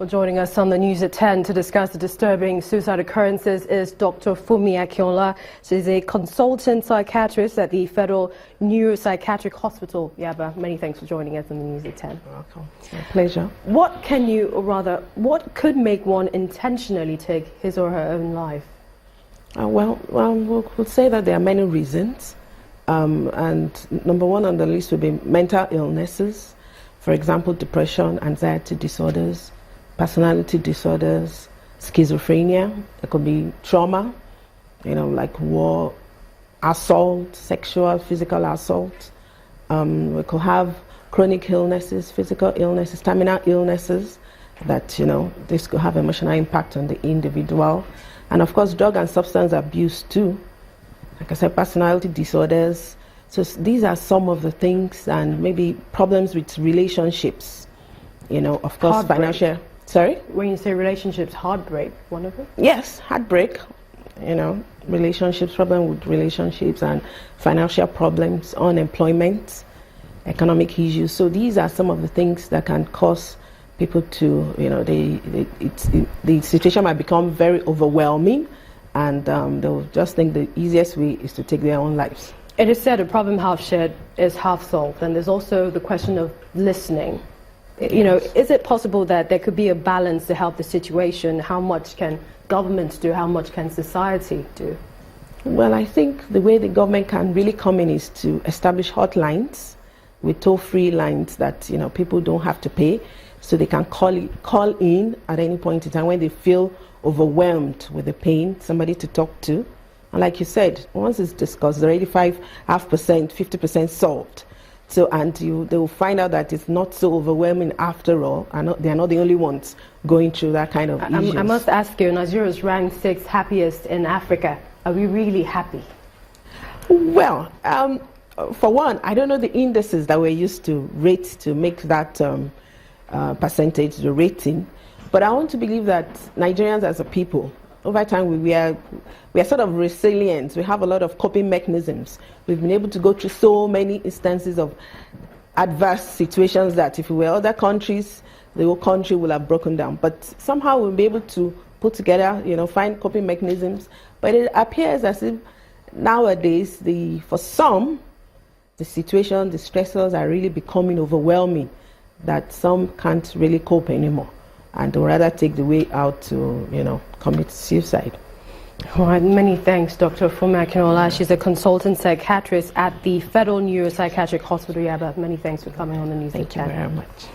Well, joining us on the news at 10 to discuss the disturbing suicide occurrences is Dr. Funmi Akinola. She's a consultant psychiatrist at the Federal Neuropsychiatric Hospital, Yaba. Many thanks for joining us on the news at 10. You're welcome. It's my pleasure. What what could make one intentionally take his or her own life? We'll say that there are many reasons. And number one on the list would be mental illnesses. For example, depression, anxiety disorders, personality disorders, schizophrenia. It could be trauma, like war, assault, sexual, physical assault. We could have chronic illnesses, physical illnesses, terminal illnesses that, this could have emotional impact on the individual. And of course, drug and substance abuse too. Like I said, personality disorders. So these are some of the things, and maybe problems with relationships. Of course, heartbreak. Financial. Sorry? When you say relationships, heartbreak, one of them? Yes, heartbreak. Relationships, problem with relationships, and financial problems, unemployment, economic issues. So these are some of the things that can cause people to, the situation might become very overwhelming, and they'll just think the easiest way is to take their own lives. It is said a problem half shared is half solved, and there's also the question of listening. Is it possible that there could be a balance to help the situation? How much can governments do? How much can society do? Well, I think the way the government can really come in is to establish hotlines with toll-free lines that people don't have to pay, so they can call in at any point in time when they feel overwhelmed with the pain, somebody to talk to. And like you said, once it's discussed, already 5.5%, 50% solved. So, and they will find out that it's not so overwhelming after all, and they're not the only ones going through that kind of issues. I must ask you, Nigeria is ranked 6th happiest in Africa. Are we really happy? Well, for one, I don't know the indices that we're used to rate to make that percentage, the rating. But I want to believe that Nigerians as a people, over time, we are sort of resilient. We have a lot of coping mechanisms. We've been able to go through so many instances of adverse situations that if we were other countries, the whole country will have broken down. But somehow we'll be able to put together, find coping mechanisms. But it appears as if nowadays, for some, the situation, the stressors are really becoming overwhelming, that some can't really cope anymore, and they'll rather take the way out to, commit suicide. All right, many thanks, Dr. Funmi Akinola. She's a consultant psychiatrist at the Federal Neuropsychiatric Hospital, Yaba. Many thanks for coming on the news. Thank you very much.